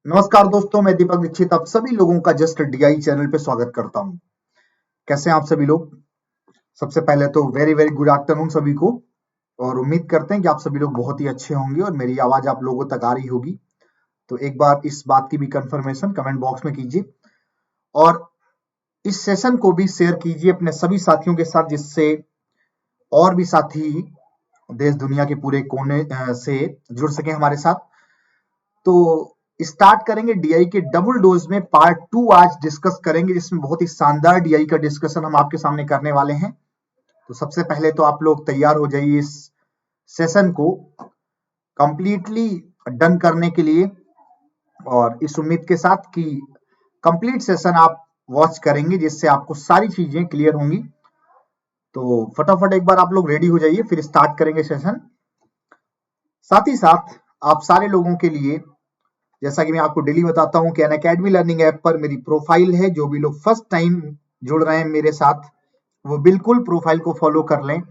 नमस्कार दोस्तों, मैं दीपक दीक्षित आप सभी लोगों का जस्ट डीआई चैनल पे स्वागत करता हूं। कैसे हैं आप सभी लोग? सबसे पहले तो वेरी वेरी गुड आफ्टरनून सभी को। और उम्मीद करते हैं कि आप सभी लोग बहुत ही अच्छे होंगे और मेरी आवाज आप लोगों तक आ रही होगी। तो एक बार इस बात की भी कंफर्मेशन कमेंट बॉक्स में कीजिए और इस सेशन को भी शेयर कीजिए अपने सभी साथियों के साथ, जिससे और भी साथी देश दुनिया के पूरे कोने से जुड़ सके हमारे साथ। तो स्टार्ट करेंगे डीआई के डबल डोज में पार्ट 2 आज डिस्कस करेंगे, जिसमें बहुत ही शानदार डीआई का डिस्कशन हम आपके सामने करने वाले हैं। तो सबसे पहले तो आप लोग तैयार हो जाइए इस सेशन को कंप्लीटली डन करने के लिए, और इस उम्मीद के साथ कि कंप्लीट सेशन आप वॉच करेंगे जिससे आपको सारी चीजें क्लियर होंगी। तो फटाफट एक बार आप लोग रेडी हो जाइए, फिर स्टार्ट करेंगे सेशन। साथ ही साथ आप सारे लोगों के लिए, जैसा कि मैं आपको डेली बताता हूं कि अनअकैडमी लर्निंग ऐप पर मेरी प्रोफाइल है। जो भी लोग फर्स्ट टाइम जुड़ रहे हैं मेरे साथ, वो बिल्कुल प्रोफाइल को फॉलो कर लें।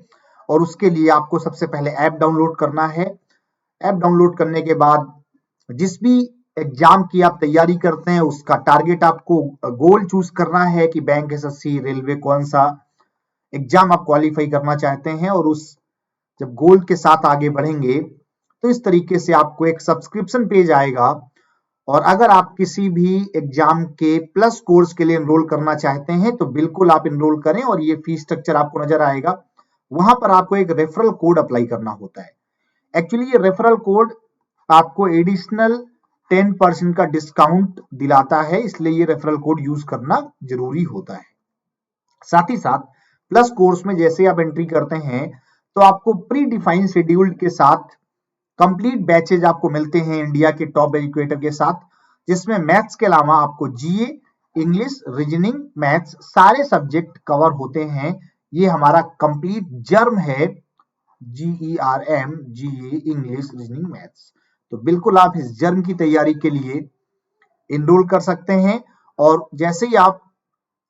और उसके लिए आपको सबसे पहले ऐप डाउनलोड करना है। ऐप डाउनलोड करने के बाद जिस भी एग्जाम की आप तैयारी करते हैं उसका टारगेट आपको गोल चूज करना है कि बैंक, एसएससी, रेलवे, कौन सा एग्जाम आप क्वालिफाई करना चाहते हैं। और उस जब गोल के साथ आगे बढ़ेंगे तो इस तरीके से आपको एक सब्सक्रिप्शन पेज आएगा। और अगर आप किसी भी एग्जाम के प्लस कोर्स के लिए एनरोल करना चाहते हैं तो बिल्कुल आप एनरोल करें, और ये फीस स्ट्रक्चर आपको नजर आएगा। वहां पर आपको एक रेफरल कोड अप्लाई करना होता है। एक्चुअली ये रेफरल कोड आपको एडिशनल 10% का डिस्काउंट दिलाता है, इसलिए ये रेफरल कोड यूज करना जरूरी होता है। साथ ही साथ प्लस कोर्स में जैसे आप एंट्री करते हैं तो आपको प्री डिफाइंड शेड्यूल्ड के साथ कंप्लीट बैचेज आपको मिलते हैं इंडिया के टॉप एजुकेटर के साथ, जिसमें मैथ्स के अलावा आपको जीए, इंग्लिश, रीजनिंग, मैथ्स सारे सब्जेक्ट कवर होते हैं। ये हमारा कंप्लीट जर्म है, GERM, जीए, इंग्लिश, रीजनिंग, मैथ्स। तो बिल्कुल आप इस जर्म की तैयारी के लिए एनरोल कर सकते हैं। और जैसे ही आप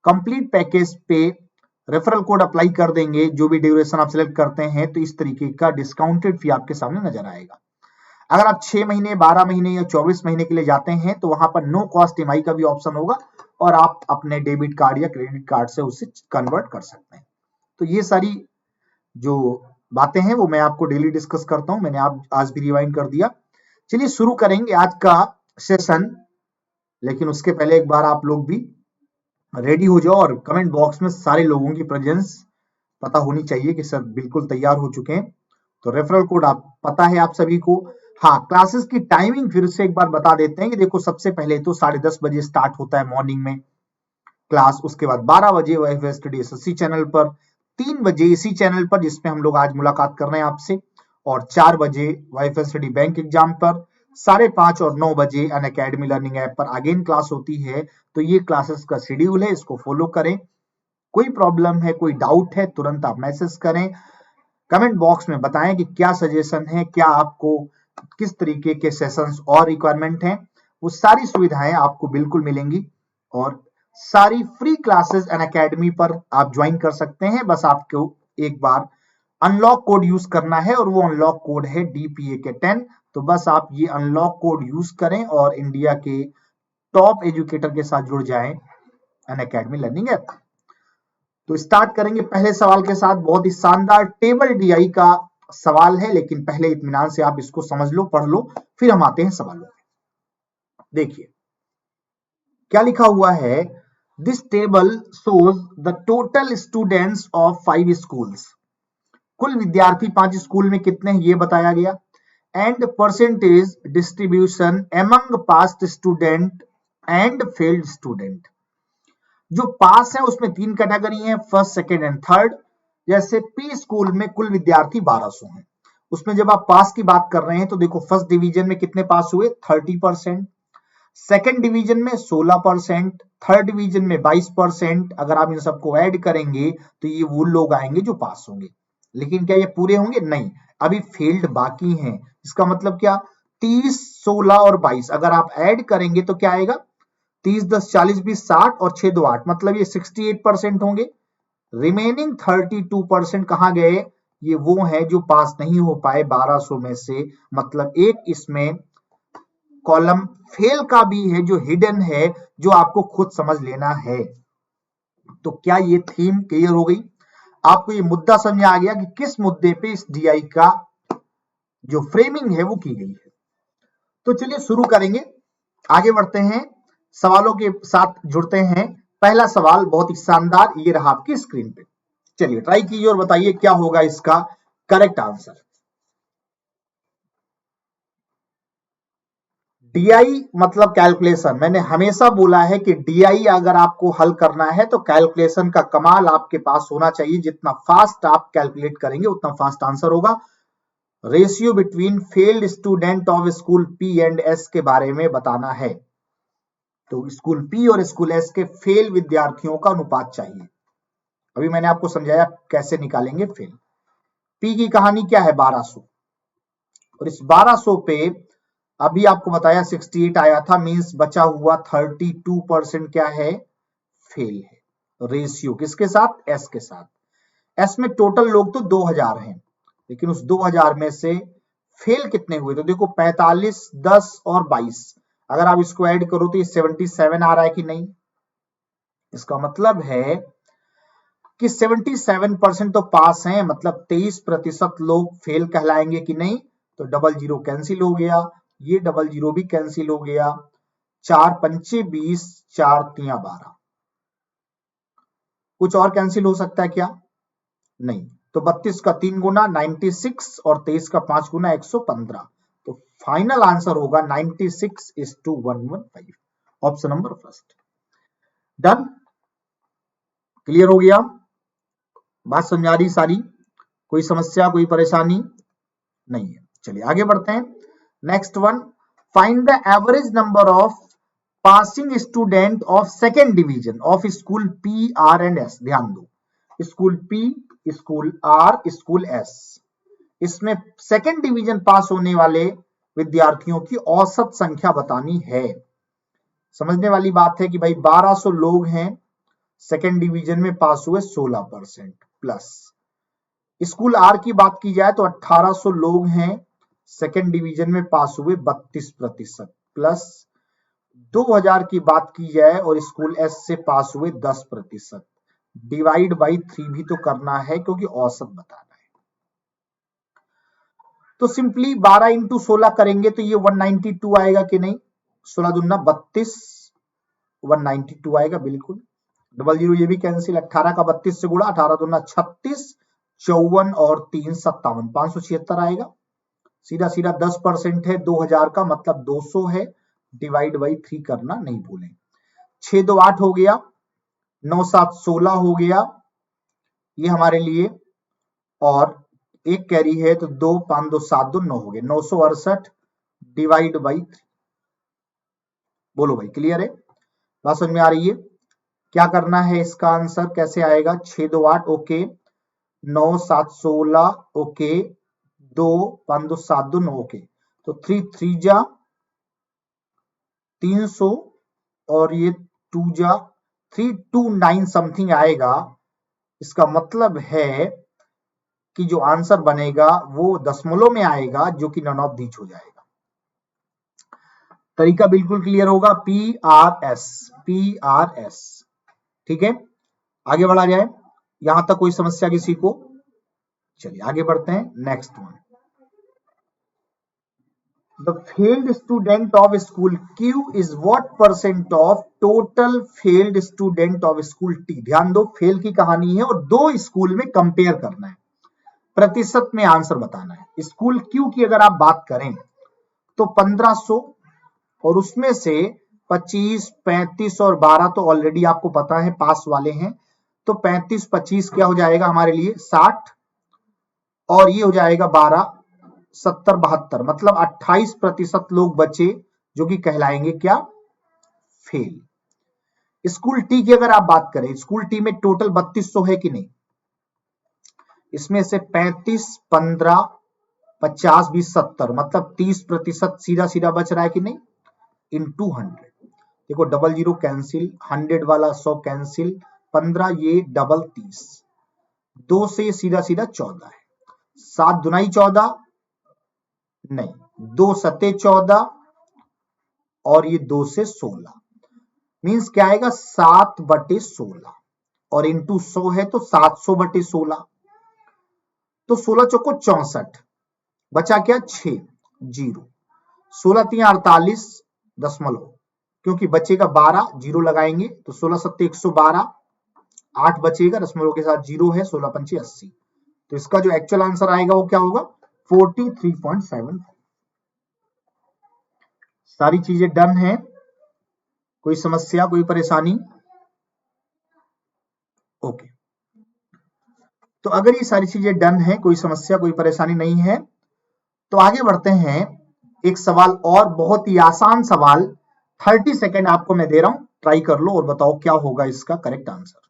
कंप्लीट पैकेज पे रेफरल कोड अप्लाई कर देंगे, जो भी ड्यूरेशन आप सिलेक्ट करते हैं, तो इस तरीके का डिस्काउंटेड फी आपके सामने नजर आएगा। अगर आप 6 महीने, 12 महीने या 24 महीने के लिए जाते हैं तो वहां पर नो कॉस्ट ईएमआई का भी ऑप्शन होगा, और आप अपने डेबिट कार्ड या क्रेडिट कार्ड से उसे कन्वर्ट कर सकते हैं। तो ये सारी जो बातें हैं वो मैं आपको डेली डिस्कस करता हूं। मैंने आप आज भी रिवाइंड कर दिया। चलिए शुरू करेंगे आज का सेशन। लेकिन उसके पहले एक बार आप लोग भी रेडी हो जाओ और कमेंट बॉक्स में सारे लोगों की प्रेजेंस पता होनी चाहिए कि सर बिल्कुल तैयार हो चुके हैं। तो रेफरल कोड आप पता है आप सभी को। हाँ, क्लासेस की टाइमिंग फिर से एक बार बता देते हैं कि देखो, सबसे पहले तो 10:30 बजे स्टार्ट होता है मॉर्निंग में क्लास। उसके बाद 12 बजे वाईफाई स्टडी एसएससी चैनल पर, 3 बजे इसी चैनल पर जिसमें हम लोग आज मुलाकात कर रहे हैं आपसे, और 4 बजे वाईफाई स्टडी बैंक एग्जाम पर, 5:30 और 9 बजे अनअकैडमी लर्निंग ऐप पर अगेन क्लास होती है। तो ये क्लासेस का शेड्यूल है, इसको फॉलो करें। कोई प्रॉब्लम है, कोई डाउट है, तुरंत आप मैसेज करें, कमेंट बॉक्स में बताएं कि क्या सजेशन है, क्या आपको किस तरीके के सेशंस और रिक्वायरमेंट हैं। वो सारी सुविधाएं आपको बिल्कुल मिलेंगी, और सारी फ्री क्लासेस अनअकैडमी पर आप ज्वाइन कर सकते हैं। बस आपको एक बार अनलॉक कोड यूज करना है, और वो अनलॉक कोड है DPA के 10। तो बस आप ये अनलॉक कोड यूज करें और इंडिया के टॉप एजुकेटर के साथ जुड़ जाएं अनअकैडमी लर्निंग ऐप। तो स्टार्ट करेंगे पहले सवाल के साथ। बहुत ही शानदार टेबल डीआई का सवाल है, लेकिन पहले इत्मीनान से आप इसको समझ लो, पढ़ लो, फिर हम आते हैं सवालों में। देखिए क्या लिखा हुआ है। This table shows the total students of 5 schools. कुल विद्यार्थी 5 स्कूल में कितने हैं ये बताया गया। And percentage distribution among past student and failed student. जो पास है उसमें 3 कैटेगरी है, फर्स्ट, सेकेंड एंड थर्ड। जैसे पी स्कूल में कुल विद्यार्थी 1200 हैं, उसमें जब आप पास की बात कर रहे हैं तो देखो, फर्स्ट डिवीजन में कितने पास हुए, 30%, सेकेंड डिवीजन में 16%, थर्ड डिवीजन में 22%। अगर आप इन सबको ऐड करेंगे तो ये वो लोग आएंगे जो पास होंगे। लेकिन क्या ये पूरे होंगे? नहीं, अभी फेल्ड बाकी हैं। इसका मतलब क्या, 30, 16 और 22 अगर आप ऐड करेंगे तो क्या आएगा, 30, 10, 40, 20, 60 और 6, 2, 8, मतलब ये 68% होंगे। रिमेनिंग 32% कहां गए? ये वो हैं जो पास नहीं हो पाए 1200 में से। मतलब एक इसमें कॉलम फेल का भी है जो हिडन है, जो आपको खुद समझ लेना है। तो क्या ये थीम क्लियर हो गई? आपको ये मुद्दा समझ आ गया कि किस मुद्दे पे इस डीआई का जो फ्रेमिंग है वो की गई है। तो चलिए शुरू करेंगे, आगे बढ़ते हैं, सवालों के साथ जुड़ते हैं। पहला सवाल बहुत ही शानदार, ये रहा आपकी स्क्रीन पे। चलिए ट्राई कीजिए और बताइए क्या होगा इसका करेक्ट आंसर। डीआई मतलब कैलकुलेशन। मैंने हमेशा बोला है कि डीआई अगर आपको हल करना है तो कैलकुलेशन का कमाल आपके पास होना चाहिए। जितना फास्ट आप कैलकुलेट करेंगे उतना फास्ट आंसर होगा। Ratio between failed student of school P and S के बारे में बताना है। तो स्कूल पी और स्कूल एस के फेल विद्यार्थियों का अनुपात चाहिए। अभी मैंने आपको समझाया कैसे निकालेंगे फेल। पी की कहानी क्या है? 1200, और इस 1200 पे अभी आपको बताया 68 आया था, मींस बचा हुआ 32% क्या है? फेल है। रेशियो किसके साथ? एस के साथ। एस में टोटल लोग तो 2000 हैं, लेकिन उस 2000 में से फेल कितने हुए? तो देखो 45, 10 और 22, अगर आप इसको ऐड करो तो ये 77 आ रहा है कि नहीं? इसका मतलब है कि 77% तो पास हैं, मतलब 23% लोग फेल कहलाएंगे कि नहीं? तो डबल जीरो कैंसिल हो गया, ये डबल जीरो भी कैंसिल हो गया। 4 पंचे 20, 4 तिया 12। कुछ और कैंसिल हो सकता है क्या? नहीं। तो 32 का 3 गुना 96 और 23 का 5 गुना 115। तो फाइनल आंसर होगा 96:115। Option number first. Done? Clear हो गया? बात समझ आ रही सारी? कोई समस्या, कोई परेशानी नहीं है? चलिए आगे बढ़ते हैं। Next one, find the average number of passing student of second division of school P R and S. ध्यान दो, school P, school R, school S, इसमें सेकेंड डिवीजन पास होने वाले विद्यार्थियों की औसत संख्या बतानी है। समझने वाली बात है कि भाई 1200 लोग हैं, सेकेंड डिवीजन में पास हुए 16%, प्लस स्कूल आर की बात की जाए तो 1800 लोग हैं, सेकेंड डिवीजन में पास हुए 32%, प्लस 2000 की बात की जाए और स्कूल एस से पास हुए 10%। डिवाइड बाई 3 भी तो करना है क्योंकि औसत बताना है। तो सिंपली 12 इंटू 16 करेंगे तो ये 192 आएगा कि नहीं? 16 दूना 32, 192 आएगा बिल्कुल। डबल जीरो ये भी कैंसिल। 18 का 32 से गुणा, 18 दूना 36, 54 और 3 57, 576 आएगा। सीधा सीधा 10% है 2000 का, मतलब 200 है। डिवाइड बाई 3 करना नहीं भूलें। 6 2 8 हो गया, 9 7 16 हो गया ये हमारे लिए, और एक कैरी है तो 2 5 2 7 2 9 हो गए, 968 डिवाइड बाई 3। बोलो भाई क्लियर है? बात समझ में आ रही है? क्या करना है इसका आंसर कैसे आएगा? 6 2 8 ओके, 9 7 16 ओके, 2 5 2 7 2 9 ओके। तो 3 3 जा 300 और ये 2 जा 329 समथिंग आएगा। इसका मतलब है कि जो आंसर बनेगा वो दशमलव में आएगा, जो कि नन ऑफ दीज हो जाएगा। तरीका बिल्कुल क्लियर होगा। P R S, P R S. ठीक है, आगे बढ़ा जाए। यहां तक कोई समस्या किसी को? चलिए आगे बढ़ते हैं। Next one, the failed student of school Q is what percent of total failed student of school T. ध्यान दो, फेल की कहानी है और दो स्कूल में कंपेयर करना है, प्रतिशत में आंसर बताना है। स्कूल क्यू की अगर आप बात करें तो 1500, और उसमें से 25, 35 और 12 तो ऑलरेडी आपको पता है पास वाले हैं। तो 35 25 क्या हो जाएगा हमारे लिए? 60, और ये हो जाएगा 12 70 72, मतलब 28% लोग बचे जो कि कहलाएंगे क्या? फेल। स्कूल टी की अगर आप बात करें, स्कूल टी में टोटल 3200 है कि नहीं? इसमें से 35 15 50 20 70, मतलब 30% सीधा सीधा बच रहा है कि नहीं? इन 200। देखो डबल जीरो कैंसिल, 100 वाला 100 कैंसिल, 15 ये डबल 30, 2 से सीधा सीधा 14 है। 7 दुनाई 14, नहीं, 2 सते 14, और ये 2 से 16 मीन्स क्या आएगा 7/16 और इंटू 100 है तो 700/16 तो 16 चौको 64 बचा क्या 6 जीरो 16 3 48 क्योंकि बचेगा 12 जीरो लगाएंगे तो 16 7 112 8 बचेगा दशमलव के साथ जीरो है 16 पंचे 80 तो इसका जो एक्चुअल आंसर आएगा वो क्या होगा 43.7। सारी चीजें डन है कोई समस्या कोई परेशानी ओके तो अगर ये सारी चीजें डन है कोई समस्या कोई परेशानी नहीं है तो आगे बढ़ते हैं एक सवाल और बहुत ही आसान सवाल 30 सेकेंड आपको मैं दे रहा हूं ट्राई कर लो और बताओ क्या होगा इसका करेक्ट आंसर।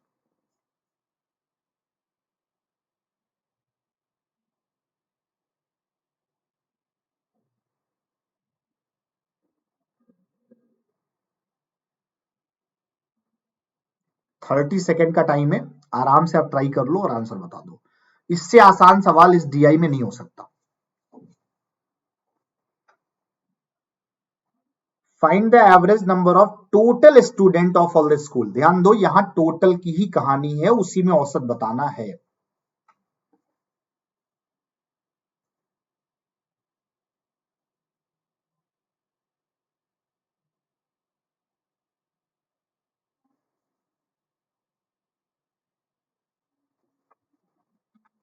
थर्टी सेकेंड का टाइम है आराम से आप ट्राई कर लो और आंसर बता दो इससे आसान सवाल इस डीआई में नहीं हो सकता। Find the average number of total student of all the school. ध्यान दो यहां टोटल की ही कहानी है उसी में औसत बताना है।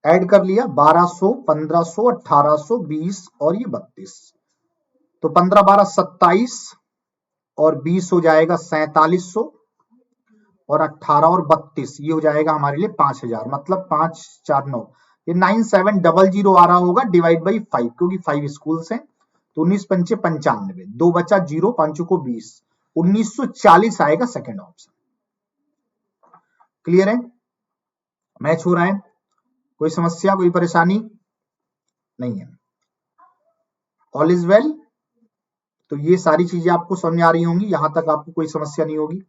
ऐड कर लिया 1200 1500 1800 20 और ये 32 तो 15 12 27 और 20 हो जाएगा 4700 और 18 और 32 ये हो जाएगा हमारे लिए 5000 मतलब 549 ये 9700 आ रहा होगा डिवाइड बाई 5 क्योंकि 5 स्कूल्स हैं तो 19 पंचे 95 दो बचा जीरो पांचों को 20 1940 आएगा सेकेंड ऑप्शन। क्लियर है मैच हो रहा है कोई समस्या कोई परेशानी नहीं है ऑल इज वेल। तो ये सारी चीजें आपको समझ आ रही होंगी यहां तक आपको कोई समस्या नहीं होगी।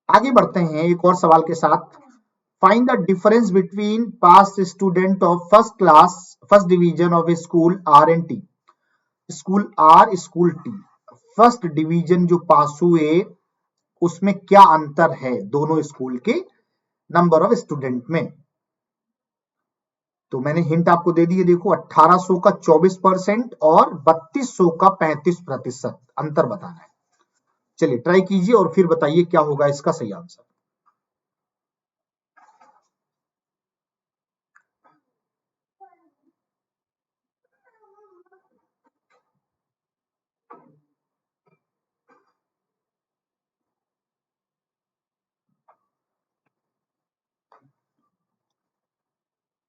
आगे बढ़ते हैं एक और सवाल के साथ। Find the difference between pass student of first class first division of school R and T. School R school T first division जो पास हुए उसमें क्या अंतर है दोनों स्कूल के नंबर ऑफ स्टूडेंट में। तो मैंने हिंट आपको दे दी है देखो 1800 का 24% और 3200 का 35% अंतर बताना है। चलिए ट्राई कीजिए और फिर बताइए क्या होगा इसका सही आंसर।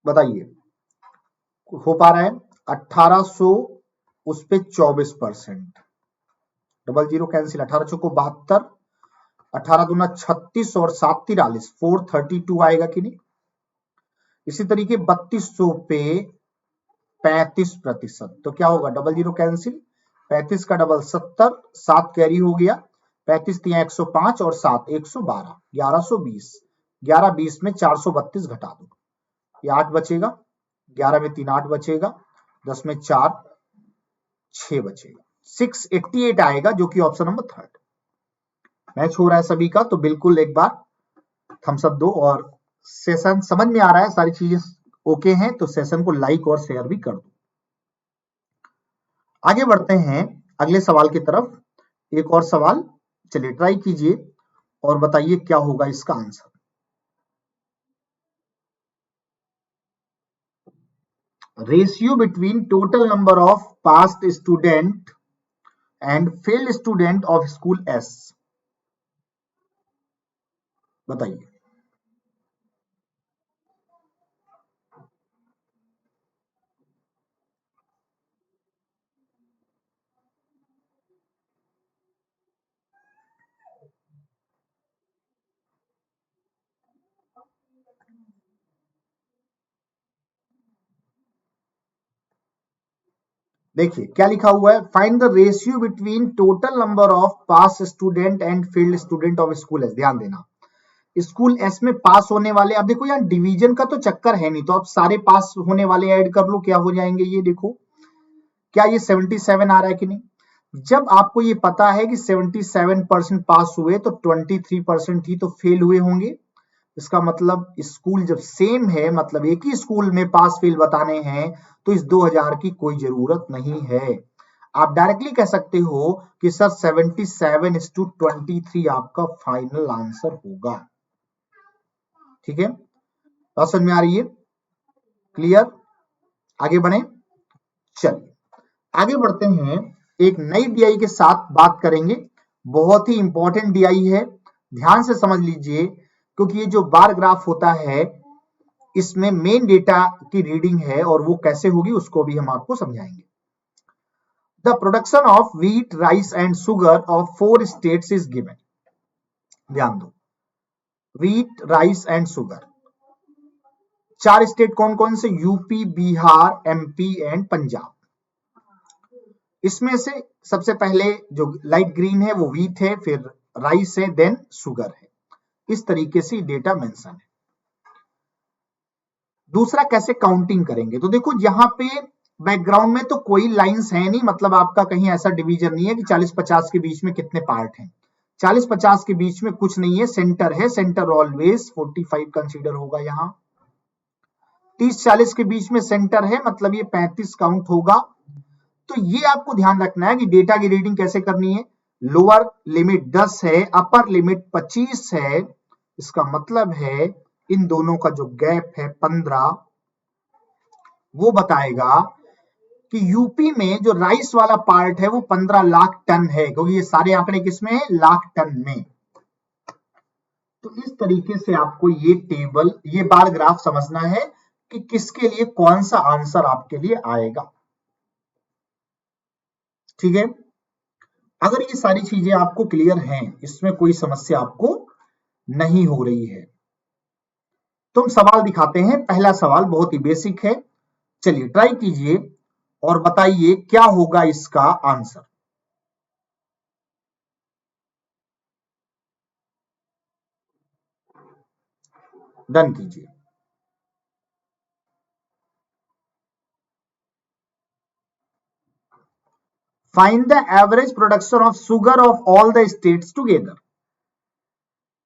बताइए हो पा रहा है 1800 उस पे 24% डबल जीरो कैंसिल 18 को 72 18 दूना 36 और 7 43 432 आएगा कि नहीं। इसी तरीके 3200 पे 35% तो क्या होगा डबल जीरो कैंसिल 35 का डबल 70 7 कैरी हो गया 35 तिया 105 और 7 112 1120 1120 में 432 घटा दो ये 8 बचेगा 11 में 3 8 बचेगा 10 में 4 6 बचेगा 688 आएगा जो कि ऑप्शन नंबर थर्ड। मैच हो रहा है सभी का तो बिल्कुल एक बार थम्स अप दो और सेशन समझ में आ रहा है सारी चीजें ओके हैं तो सेशन को लाइक और शेयर भी कर दो। आगे बढ़ते हैं अगले सवाल की तरफ एक और सवाल चलिए ट्राई कीजिए और बताइए क्या होगा इसका answer. Ratio between total number of past student and failed student of school S बताइए। देखिए क्या लिखा हुआ है find the ratio between total number of pass student and failed student of school S. ध्यान देना स्कूल एस में पास होने वाले अब देखो यहाँ डिवीजन का तो चक्कर है नहीं तो आप सारे पास होने वाले ऐड कर लो क्या हो जाएंगे ये देखो क्या ये 77 आ रहा है कि नहीं जब आपको ये पता है कि 77% पास हुए तो 23% ही तो फेल हुए होंगे। इसका मतलब स्कूल जब सेम है, मतलब एक ही स्कूल में पास फेल बताने हैं, तो इस 2000 की कोई जरूरत नहीं है। आप डायरेक्टली कह सकते हो कि सर 77:23 आपका फाइनल आंसर होगा। ठीक है, बात समझ में आ रही है? क्लियर? आगे बढ़े, चलिए आगे बढ़ते हैं। एक नई डीआई के साथ बात करेंगे। बहुत ही इंपॉर्टेंट डीआई है, ध्यान से समझ लीजिए, क्योंकि ये जो बार ग्राफ होता है इसमें मेन डेटा की रीडिंग है और वो कैसे होगी उसको भी हम आपको समझाएंगे। The production of wheat, rice and sugar of 4 states is given. ध्यान दो, wheat, rice and sugar, 4 state कौन कौन से? UP, Bihar, MP and Punjab. इसमें से सबसे पहले जो लाइट ग्रीन है वो व्हीट है, फिर राइस है, देन शुगर है। इस तरीके से डेटा मेंशन है। दूसरा, कैसे काउंटिंग करेंगे? तो देखो यहां पे बैकग्राउंड में तो कोई लाइंस है नहीं, मतलब आपका कहीं ऐसा डिवीजन नहीं है कि 40-50 के बीच में कितने पार्ट हैं। 40-50 के बीच में कुछ नहीं है, सेंटर है, सेंटर ऑलवेज 45 कंसीडर होगा। यहाँ 30-40 के बीच में सेंटर है, मतलब ये 35 काउंट होगा। तो ये आपको ध्यान रखना है कि डेटा की रीडिंग कैसे करनी है। लोअर लिमिट 10 है, अपर लिमिट 25 है। इसका मतलब है इन दोनों का जो गैप है 15, वो बताएगा कि यूपी में जो राइस वाला पार्ट है वो 15 लाख टन है, क्योंकि ये सारे आंकड़े किसमें है? लाख टन में। तो इस तरीके से आपको ये टेबल, ये बार ग्राफ समझना है कि किसके लिए कौन सा आंसर आपके लिए आएगा। ठीक है, अगर ये सारी चीजें आपको क्लियर हैं, इसमें कोई समस्या आपको नहीं हो रही है, तो हम सवाल दिखाते हैं। पहला सवाल बहुत ही बेसिक है, चलिए ट्राई कीजिए और बताइए क्या होगा इसका आंसर। डन कीजिए। Find the average production of sugar of all the states together.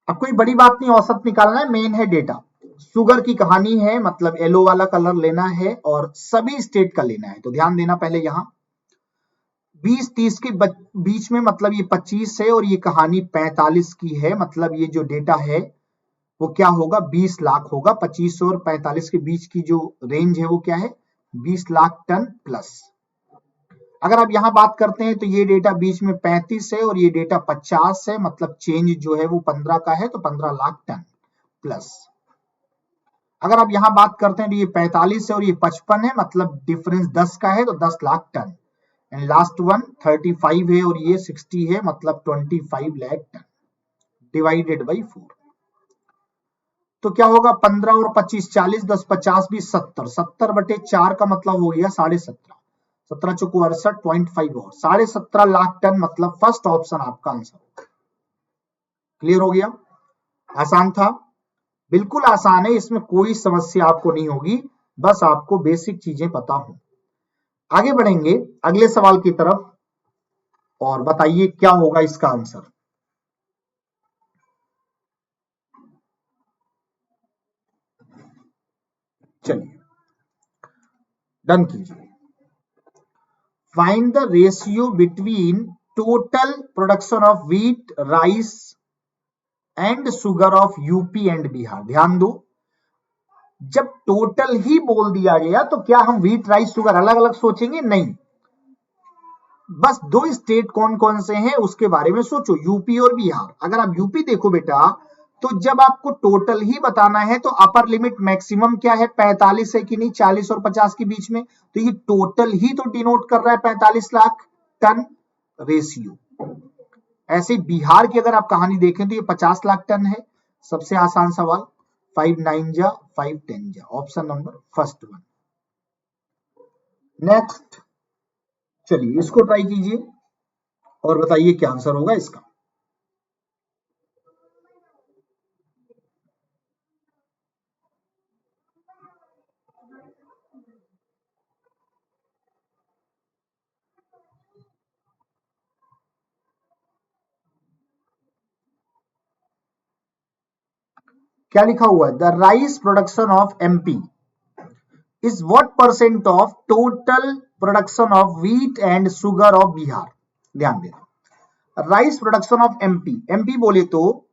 अब कोई बड़ी बात नहीं, औसत निकालना है, मेन है डेटा। शुगर की कहानी है, मतलब येलो वाला कलर लेना है और सभी स्टेट का लेना है। तो ध्यान देना पहले, यहां 20-30 के बीच में, मतलब ये 25 है, और ये कहानी 45 की है, मतलब ये जो डेटा है वो क्या होगा? 20 लाख होगा। 25 और 45 के बीच की जो रेंज है वो क्या है? 20 लाख टन प्लस। अगर आप यहां बात करते हैं तो ये डेटा बीच में 35 है और ये डेटा 50 है, मतलब चेंज जो है वो 15 का है, तो 15 लाख टन प्लस। अगर आप यहां बात करते हैं तो ये 45 है और ये 55 है, मतलब डिफरेंस 10 का है, तो 10 lakh ton. And last one 35 है और ये 60 है, मतलब 25 लाख टन डिवाइडेड बाई 4। तो क्या होगा? 15 और 25 40, 10 50 भी 70, 70/4 का मतलब हो गया 17.5, 17×4 = 68.5 और 17.5 लाख टन, मतलब फर्स्ट ऑप्शन आपका आंसर। क्लियर हो गया? आसान था, बिल्कुल आसान है, इसमें कोई समस्या आपको नहीं होगी, बस आपको बेसिक चीजें पता हो। आगे बढ़ेंगे अगले सवाल की तरफ और बताइए क्या होगा इसका आंसर। चलिए डन कीजिए। Find the ratio between total production of wheat, rice and sugar of UP and Bihar. ध्यान दो, जब टोटल ही बोल दिया गया तो क्या हम व्हीट, राइस, शुगर अलग अलग सोचेंगे? नहीं, बस दो स्टेट कौन कौन से हैं उसके बारे में सोचो, यूपी और बिहार। अगर आप यूपी देखो बेटा, तो जब आपको टोटल ही बताना है तो अपर लिमिट मैक्सिमम क्या है? 45 है कि नहीं? 40 और 50 के बीच में, तो ये टोटल ही तो डिनोट कर रहा है 45 लाख टन रेशियो। ऐसे बिहार की अगर आप कहानी देखें तो ये 50 लाख टन है। सबसे आसान सवाल, 5 9 जा 5 10 जा, option number first one. Next, चलिए इसको ट्राई कीजिए और बताइए क्या आंसर होगा इसका। क्या लिखा हुआ है, the rice production of MP is what percent of total production of wheat and sugar of Bihar. ध्यान देना, rice production of MP, MP बोले तो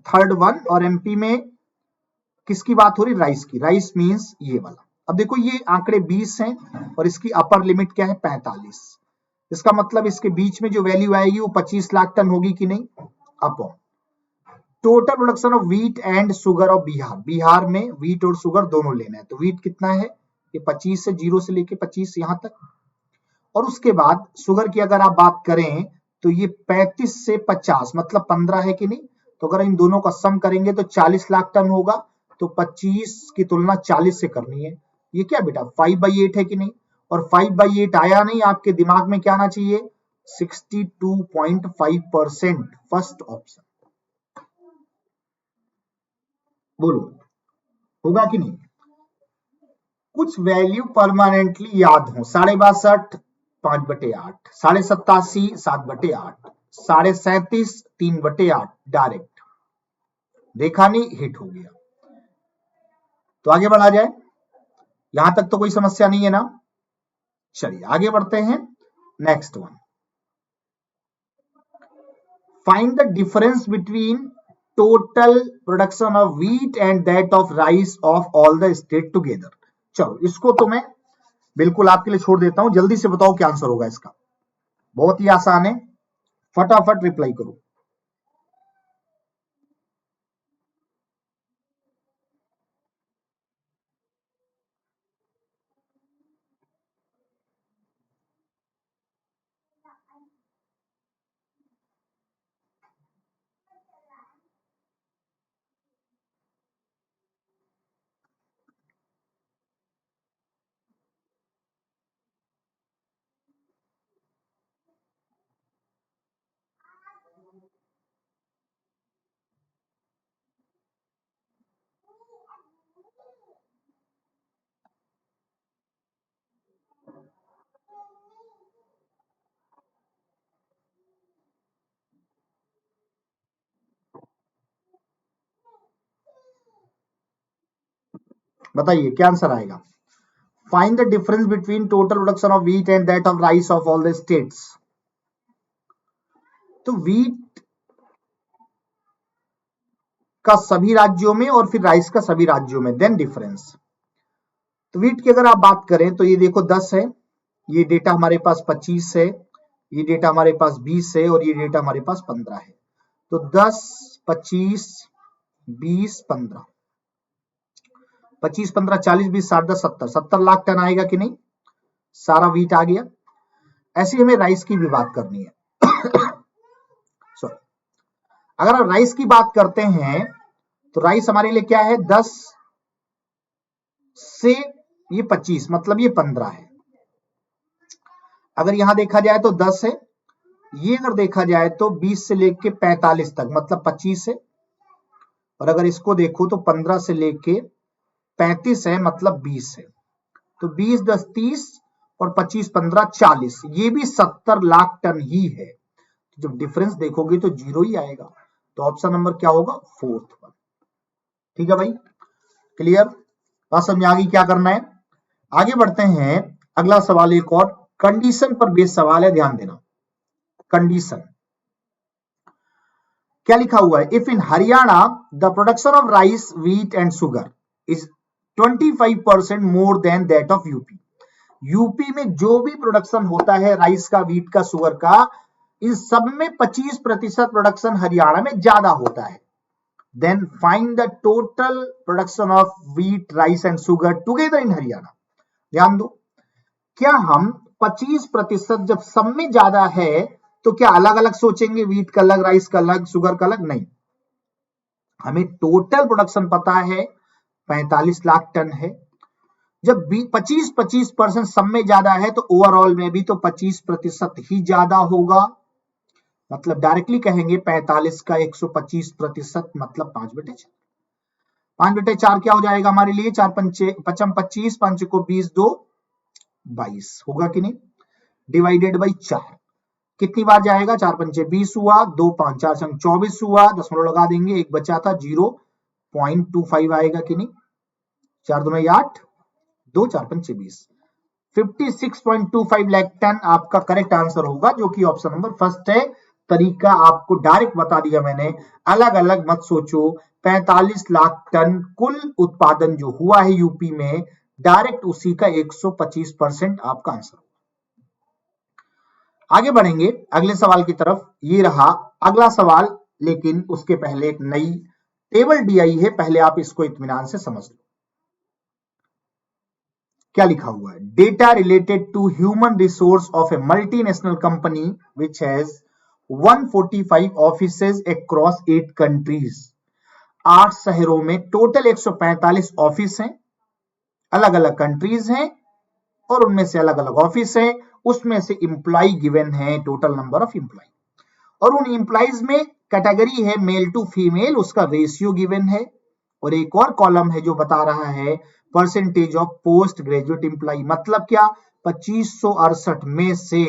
थर्ड वन, और एमपी में किसकी बात हो रही, राइस की। राइस मींस ये वाला। अब देखो ये आंकड़े 20 हैं और इसकी अपर लिमिट क्या है, 45। इसका मतलब इसके बीच में जो वैल्यू आएगी वो 25 लाख टन होगी कि नहीं, upon total production of wheat and sugar of Bihar. Bihar में व्हीट और शुगर दोनों लेना है, तो व्हीट कितना है, ये 25 से, 0 से लेके 25 यहां तक, और उसके बाद शुगर की अगर आप बात करें तो ये 35 से 50 मतलब 15 है कि नहीं। तो अगर इन दोनों का सम करेंगे तो 40 लाख टन होगा, तो 25 की तुलना 40 से करनी है। ये क्या बेटा 5/8 है कि नहीं, और 5/8 आया नहीं, आपके दिमाग में क्या आना चाहिए, 62.5%, फर्स्ट ऑप्शन। बोलो होगा कि नहीं। कुछ वैल्यू परमानेंटली याद हो, 62.5 5/8, 87.5 7/8, 37.5 3/8, डायरेक्ट देखा नहीं, हिट हो गया। तो आगे बढ़ा जाए, यहां तक तो कोई समस्या नहीं है ना। चलिए आगे बढ़ते हैं, next one, find the difference between total production of wheat and that of rice of all the state together. चलो इसको तो मैं बिल्कुल आपके लिए छोड़ देता हूं, जल्दी से बताओ क्या आंसर होगा इसका। बहुत ही आसान है, फटाफट रिप्लाई करो। बताइए क्या आंसर आएगा। Find the difference between total production of wheat and that of rice of all the states. तो व्हीट का सभी राज्यों में और फिर राइस का सभी राज्यों में, देन डिफरेंस। तो व्हीट की अगर आप बात करें तो ये देखो 10 है, ये डेटा हमारे पास 25 है, ये डेटा हमारे पास 20 है, और ये डेटा हमारे पास 15 है। तो 10 25 20 15, 25 15 40 20 60 10 70, 70 लाख टन आएगा कि नहीं, सारा व्हीट आ गया। ऐसे हमें राइस की भी बात करनी है। सॉरी, अगर आप राइस की बात करते हैं तो राइस हमारे लिए क्या है, 10 से ये 25 मतलब ये 15 है। अगर यहां देखा जाए तो 10 है, ये अगर देखा जाए तो 20 से लेके 45 तक मतलब 25 है, और अगर इसको देखो तो 15 से लेके 35 है मतलब 20 है। तो 20 10 30 और 25 15 40, ये भी 70 लाख टन ही है। जब डिफरेंस देखोगे तो जीरो ही आएगा, तो ऑप्शन नंबर क्या होगा, फोर्थ वन। ठीक है भाई, क्लियर, बात समझ आ गई क्या करना है। आगे बढ़ते हैं, अगला सवाल एक और कंडीशन पर बेस्ड सवाल है, ध्यान देना। कंडीशन क्या लिखा हुआ है, if in Haryana the production of rice wheat and sugar is 25% more than that of UP. UP में जो भी प्रोडक्शन होता है राइस का, व्हीट का, शुगर का, इन सब में 25% प्रोडक्शन हरियाणा में ज्यादा होता है। Then find the total production of wheat rice and sugar together in Haryana. ध्यान दो, क्या हम 25% जब सब में ज्यादा है तो क्या अलग अलग सोचेंगे, व्हीट का अलग, राइस का अलग, शुगर का अलग, नहीं। हमें टोटल प्रोडक्शन पता है 45 लाख टन है। जब 25% सब में ज्यादा है तो ओवरऑल में भी तो 25% ही ज्यादा होगा। मतलब डायरेक्टली कहेंगे 45 का 125% मतलब 5/4। 5/4 क्या हो जाएगा हमारे लिए, 4 पंचे 25 5 को 20 2 22 होगा कि नहीं, डिवाइडेड बाई 4। कितनी बार जाएगा, 4 पंचे 20 हुआ, 2 5 4 संग 24 हुआ, दशमलव लगा देंगे, एक बचा था 0, 0.25 आएगा कि नहीं? 4 दूना 8, 2 4 5 20, 56.25 लाख टन आपका करेक्ट आंसर होगा, जो कि ऑप्शन नंबर फर्स्ट है। तरीका आपको डायरेक्ट बता दिया मैंने, अलग अलग मत सोचो। 45 लाख टन कुल उत्पादन जो हुआ है यूपी में, डायरेक्ट उसी का 125% आपका आंसर। आगे बढ़ेंगे अगले सवाल की तरफ। ये रहा अगला सवाल, लेकिन उसके पहले एक नई टेबल दी आई है, पहले आप इसको इत्मीनान से समझ लो। क्या लिखा हुआ है? Data related to human resource of a multinational company which has 145 offices across 8 countries. 8 शहरों में टोटल 145 ऑफिस हैं, अलग अलग कंट्रीज हैं और उनमें से अलग अलग ऑफिस है। उसमें से इंप्लॉय गिवन है, टोटल नंबर ऑफ इंप्लॉय, और उन इंप्लॉइज में कैटेगरी है मेल टू फीमेल, उसका रेशियो गिवन है। और एक और कॉलम है जो बता रहा है percentage of post graduate employ. मतलब क्या? 2568 में से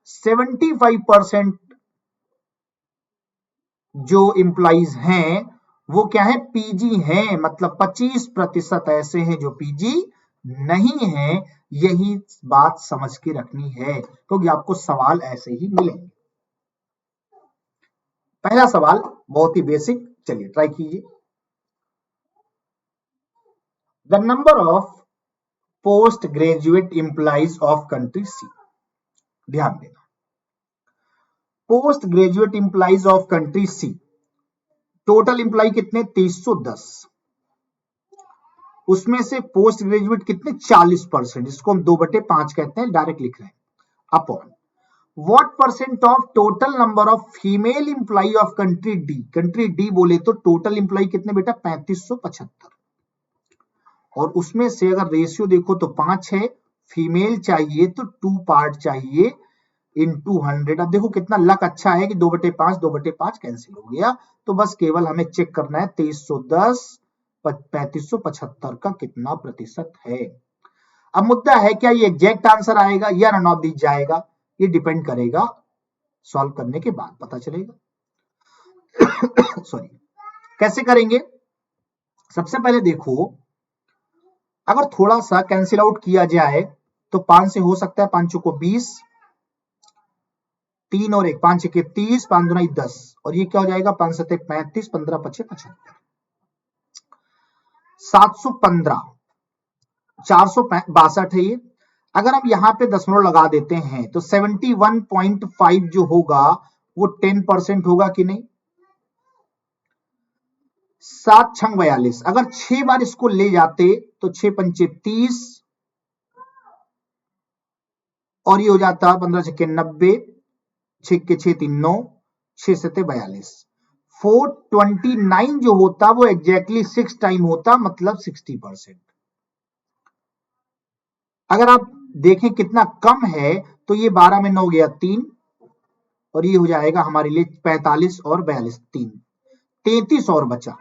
75% जो इंप्लॉइज हैं वो क्या है? पीजी हैं। मतलब 25% ऐसे हैं जो पीजी नहीं है। यही बात समझ के रखनी है, क्योंकि आपको सवाल ऐसे ही मिलेंगे। पहला सवाल बहुत ही बेसिक, चलिए ट्राई कीजिए। The number of post graduate employees of country C. ध्यान देना, post graduate employees of country C, total employee कितने? 310। उसमें से पोस्ट ग्रेजुएट कितने? 40%। इसको हम 2/5 कहते हैं, डायरेक्ट लिख रहे हैं। Upon what percent of total number of female employ of country D. Country D बोले तो टोटल इंप्लॉय कितने बेटा? 3575। और उसमें से अगर रेशियो देखो तो 5 है, फीमेल चाहिए तो 2 पार्ट चाहिए इनटू 100। अब देखो कितना लक अच्छा है कि 2/5 2/5 कैंसिल हो गया, तो बस केवल हमें चेक करना है 2310 3575 का कितना प्रतिशत है। अब मुद्दा है क्या ये एग्जैक्ट आंसर आएगा या रन ऑफ दीज जाएगा? ये डिपेंड करेगा, सॉल्व करने के बाद पता चलेगा। सॉरी, कैसे करेंगे? सबसे पहले देखो, अगर थोड़ा सा कैंसिल आउट किया जाए तो 5 से हो सकता है, 5 को 20, 3 और 1, 5 के 30, 5 दूना 10, और ये क्या हो जाएगा? 5 सते 35, 15 पचे 75, 715, 462 है ये। अगर हम यहां पे दशमलव लगा देते हैं तो 71.5 जो होगा वो 10% होगा कि नहीं? 7 छंग 42, अगर 6 बार इसको ले जाते तो 6 पंचे 30, और ये हो जाता 15 छक्के 90, 6 के 6 3 9, 6 सते 42। 429 जो होता वो एग्जैक्टली 6 टाइम होता, मतलब 60%। अगर आप देखें कितना कम है तो ये 12 में 9 गया 3, और ये हो जाएगा हमारे लिए 45 और 42, 3 33 और बचा।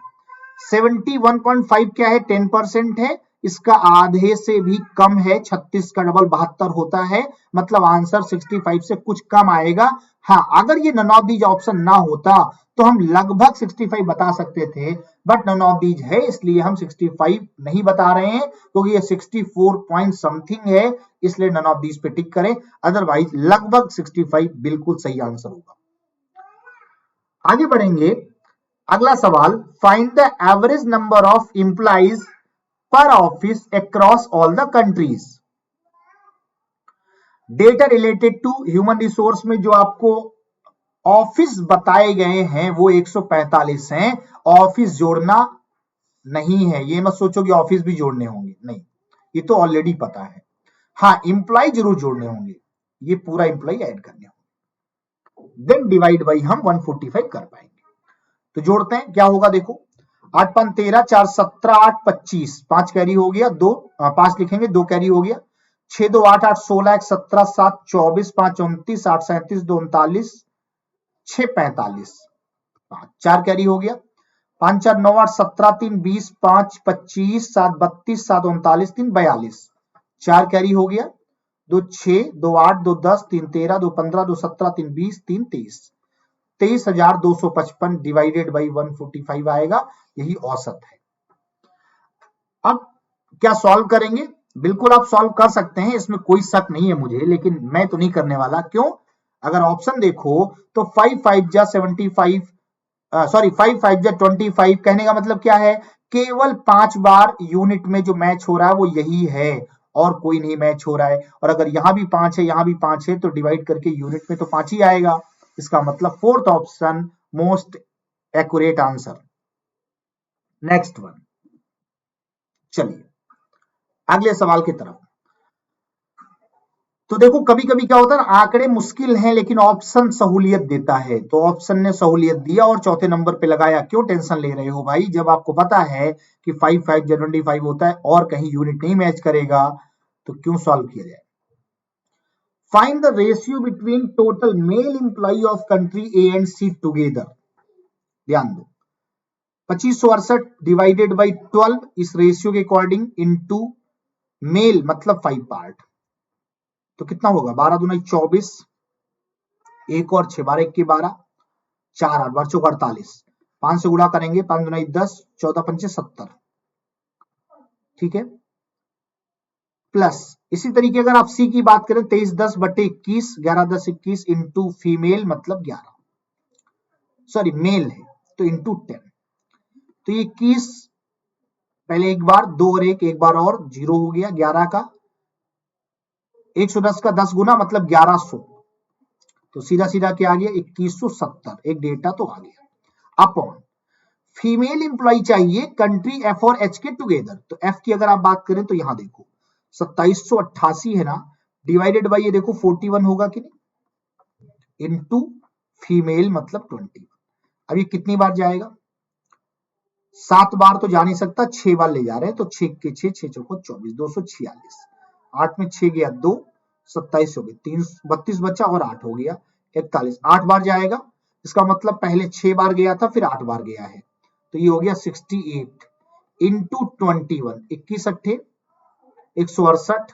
71.5 क्या है? 10% है। इसका आधे से भी कम है, 36 का डबल 72 होता है, मतलब आंसर 65 से कुछ कम आएगा। हाँ, अगर ये नन ऑफ दीज ऑप्शन ना होता तो हम लगभग 65 बता सकते थे, बट नन ऑफ दीज है इसलिए हम 65 नहीं बता रहे हैं, क्योंकि ये 64 पॉइंट समथिंग है, इसलिए नन ऑफ दीज पे टिक करें। अदरवाइज लगभग 65 बिल्कुल सही आंसर होगा। आगे बढ़ेंगे, अगला सवाल, find the average number of employees per office across all the countries. Data related to human resource में जो आपको ऑफिस बताए गए हैं वो 145 हैं। ऑफिस जोड़ना नहीं है, ये मत सोचो कि ऑफिस भी जोड़ने होंगे, नहीं, ये तो ऑलरेडी पता है। हाँ, इंप्लॉय जरूर जोड़ने होंगे, ये पूरा इंप्लॉय ऐड करने होंगे, देन डिवाइड बाई हम 145 कर पाएंगे। तो जोड़ते हैं, क्या होगा देखो, 8 5 13, 4 17, 8 25, 5 कैरी हो गया, 2 5 लिखेंगे, 2 कैरी हो गया, 6 2 8 8 16 1 17 7 24 5 29 8 37 2 39 6 45, 4 कैरी हो गया, 5 4 9 8 17 3 20 5 25 7 32 7 39 3 42, 4 कैरी हो गया, 2 6 2 8 2 10 3 13 2 15 2 17 3 20 3 23, 23,255 डिवाइडेड बाई 145 आएगा, यही औसत है। अब क्या सॉल्व करेंगे? बिल्कुल आप सॉल्व कर सकते हैं, इसमें कोई शक नहीं है मुझे, लेकिन मैं तो नहीं करने वाला। क्यों? अगर ऑप्शन देखो तो 5 5 जा 75, सॉरी 5 5 जा 25, कहने का मतलब क्या है? केवल 5 बार यूनिट में जो मैच हो रहा है वो यही है, और कोई नहीं मैच हो रहा है। और अगर यहां भी 5 है, यहां भी 5 है, तो डिवाइड करके यूनिट में तो 5 ही आएगा। इसका मतलब fourth option most accurate answer. Next one, चलिए अगले सवाल की तरफ। तो देखो कभी कभी क्या होता है ना, आंकड़े मुश्किल हैं लेकिन ऑप्शन सहूलियत देता है, तो ऑप्शन ने सहूलियत दिया और चौथे नंबर पे लगाया। क्यों टेंशन ले रहे हो भाई, जब आपको पता है कि 5 5 या 25 होता है और कहीं यूनिट नहीं मैच करेगा, तो क्यों सॉल्व किया जाए। Find the ratio between total male employ of country A and C together. ध्यान दो, 2568 डिवाइडेड बाई 12 इस रेशियो के अकॉर्डिंग इनटू मेल मतलब 5 पार्ट, तो कितना होगा? 12 दूना 24, एक और 6 12 1 12, 4 8 12 चौक 48, 5 से गुणा करेंगे, 5 दूना 10, 14 पंचे 70, ठीक है। प्लस इसी तरीके अगर आप सी की बात करें, 23 10 बटे 21, 11 10 21 इंटू फीमेल मतलब 11, सॉरी मेल है तो इंटू 10, तो ये 21 पहले एक बार, 2 और 1 एक बार और, 0 हो गया। 11 का 110 का 10 गुना मतलब 1100, तो सीधा सीधा क्या आ गया? 2170, एक डेटा तो आ गया। अपॉन फीमेल इंप्लॉय चाहिए कंट्री एफ और एच के टुगेदर, तो एफ की अगर आप बात करें तो यहां देखो 2788 है ना, डिवाइडेड बाई ये देखो 41 होगा कि नहीं, इनटू फीमेल मतलब 21। अब ये कितनी बार जाएगा? 7 बार तो जा नहीं सकता, 6 बार ले जा रहे हैं, तो 6 के 6 6 चौको 24, 246, 8 में 6 गया 2, 27 हो गए, 3 32 बचा और 8 हो गया 41, 8 बार जाएगा। इसका मतलब पहले 6 बार गया था फिर 8 बार गया है, तो ये हो गया 68 इंटू 21, 21 अट्ठे 168,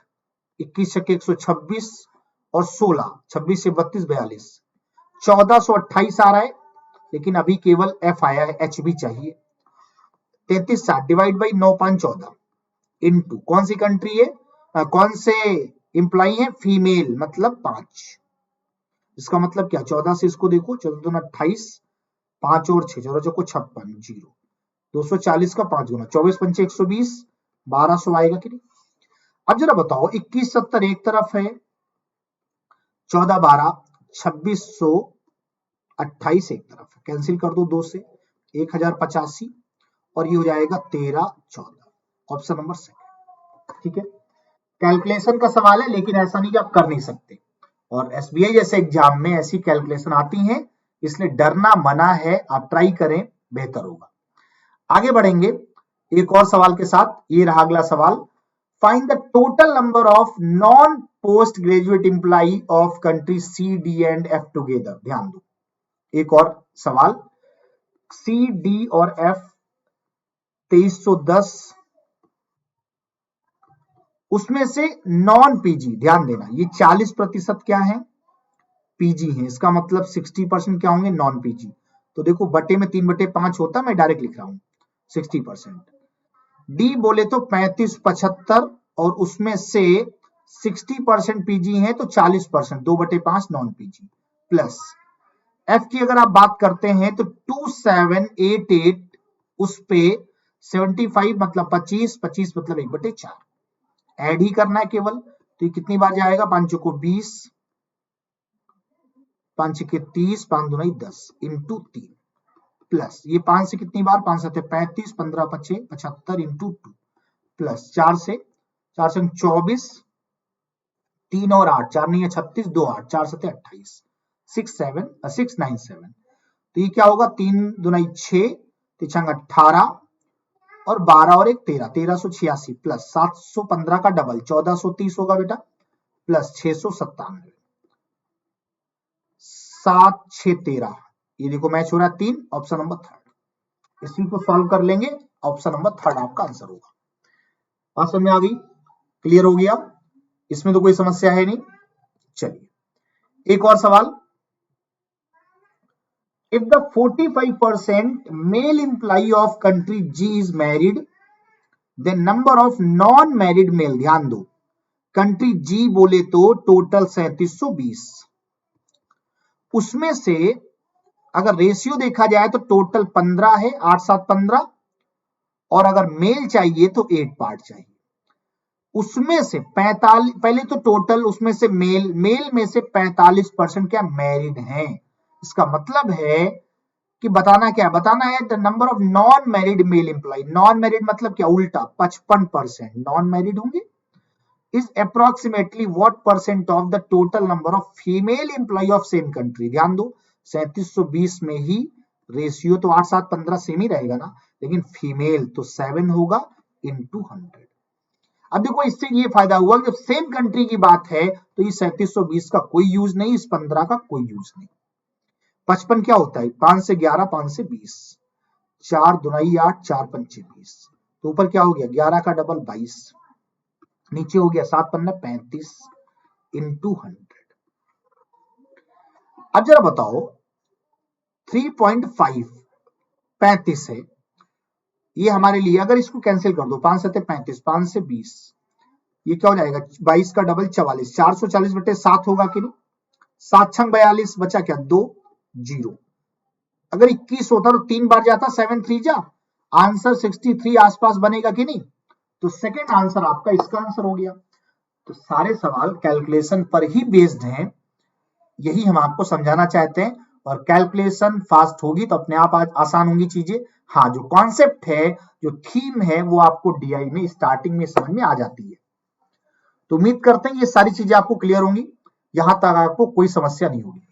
21 छक्के 126 और 16, 26 से 32 42, 1428 आ रहा है, लेकिन अभी केवल एफ आया है, एच भी चाहिए। 33 60 डिवाइड बाई 9 5 14 इंटू कौन सी कंट्री है, कौन से इंप्लॉई है? फीमेल मतलब 5, इसका मतलब क्या? 14 से इसको देखो, 14 दूना 28, 5 और 6 14 चौको 56, 0 240 का 5 गुना, 24 पंचे 120, 1200 आएगा कि नहीं। अब जरा बताओ, 21 70 एक तरफ है, 14 12 2628 एक तरफ है, कैंसिल कर दो 2 से, 1085 और ये हो जाएगा 13 14, ऑप्शन नंबर सी, ठीक है। कैलकुलेशन का सवाल है लेकिन ऐसा नहीं कि आप कर नहीं सकते, और एसबीआई जैसे एग्जाम में ऐसी कैलकुलेशन आती हैं, इसलिए डरना मना है, आप ट्राई करें, बेहतर होगा। आगे बढ़ेंगे एक और सवाल के साथ, ये रहा अगला सवाल। Find the total number of non post graduate employee of country C D and F together. ध्यान दो, एक और सवाल, सी डी और एफ 2310, उसमें से नॉन पीजी, ध्यान देना ये 40% क्या है? पीजी है, इसका मतलब 60% क्या होंगे? Non PG. तो देखो बटे में 3/5 होता, मैं डायरेक्ट लिख रहा हूं 60%। डी बोले तो 35 75 और उसमें से 60% पीजी है तो 40%, 2/5 नॉन पीजी। प्लस एफ की अगर आप बात करते हैं तो 2788, उस पे 75 मतलब 25 25 मतलब 1/4, ऐड ही करना है केवल, तो ये कितनी बार जाएगा? 5 को 20, 5 के 30, 5 दूना 10 इंटू 3, प्लस ये 5 से कितनी बार? 5 7 35, 15 5 75 इंटू 2, प्लस 4 से 24, 3 और 8, 4 नहीं है 36, 2 8, 4 7 28, 697, तो ये क्या होगा? 3 दूना 6, 3 18 और 12 और 1 13, 1386 प्लस 715 का डबल 1430 होगा बेटा, प्लस 697, 7 6 13, ये देखो मैच हो रहा है 3, ऑप्शन नंबर थर्ड। इसी को सॉल्व कर लेंगे, ऑप्शन नंबर थर्ड आपका आंसर होगा। बात समझ में आ गई? क्लियर हो गया? इसमें तो कोई समस्या है नहीं। चलिए एक और सवाल, If the 45% male employee of country G is married, then number of non-married male, ध्यान दो, कंट्री जी बोले तो टोटल 3720, उसमें से अगर रेशियो देखा जाए तो टोटल 15 है, 8 7 15, और अगर मेल चाहिए तो 8 पार्ट चाहिए। उसमें से 45, पहले तो टोटल उसमें से मेल में से 45% क्या मैरिड हैं। इसका मतलब है कि बताना क्या है, बताना है the number of non married male employ. Non married मतलब क्या, उल्टा 55% नॉन मैरिड होंगे, is approximately what percent of the total number of female employ of same country. ध्यान दो 3720 में ही रेशियो तो 8 7 15 सेम ही रहेगा ना, लेकिन फीमेल तो 7 होगा इंटू 100। अब देखो इससे ये फायदा हुआ कि जब सेम कंट्री की बात है तो इस 3720 का कोई यूज नहीं, इस 15 का कोई यूज नहीं। 55 क्या होता है, 5 से 11, 5 से 20, 4 दुनाई 8, 4 पंचे 20, तो ऊपर क्या हो गया 11 का डबल 22, नीचे हो गया 7 पन्ना 35 इंटू 100। अब जरा बताओ 3.5 35 है, ये हमारे लिए अगर इसको कैंसिल कर दो 5 से 35, 5 से 20, ये क्या हो जाएगा 22 का डबल 44, 440 बटे 7 होगा कि नहीं, 7 छंग 42, बचा क्या 2 0। अगर 21 होता तो 3 बार जाता, 7 3 जा, आंसर 63 आसपास बनेगा कि नहीं। तो सेकंड आंसर आपका इसका आंसर हो गया। तो सारे सवाल कैलकुलेशन पर ही बेस्ड हैं, यही हम आपको समझाना चाहते हैं। और कैलकुलेशन फास्ट होगी तो अपने आप आसान होंगी चीजें। हाँ, जो कॉन्सेप्ट है, जो थीम है, वो आपको डीआई में स्टार्टिंग में समझ में आ जाती है। तो उम्मीद करते हैं ये सारी चीजें आपको क्लियर होंगी, यहां तक आपको कोई समस्या नहीं होगी।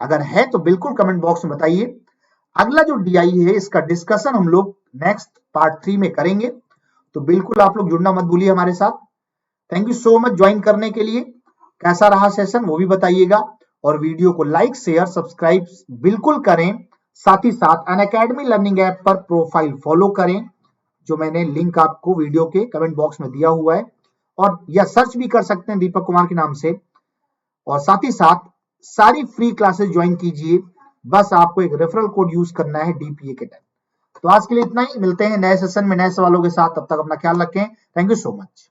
अगर है तो बिल्कुल कमेंट बॉक्स में बताइए। अगला जो डीआई है इसका डिस्कशन हम लोग नेक्स्ट पार्ट 3 में करेंगे, तो बिल्कुल आप लोग जुड़ना मत भूलिए हमारे साथ। Thank you so much join करने के लिए। कैसा रहा सेशन वो भी बताइएगा, और वीडियो को लाइक शेयर सब्सक्राइब बिल्कुल करें। साथ ही साथ अनअकैडमी लर्निंग ऐप पर प्रोफाइल फॉलो करें, जो मैंने लिंक आपको वीडियो के कमेंट बॉक्स में दिया हुआ है, और या सर्च भी कर सकते हैं दीपक कुमार के नाम से। और साथ ही साथ सारी फ्री क्लासेस ज्वाइन कीजिए, बस आपको एक रेफरल कोड यूज करना है DPA के टाइम। तो आज के लिए इतना ही, मिलते हैं नए सेशन में नए सवालों के साथ, तब तक अपना ख्याल रखें। Thank you so much.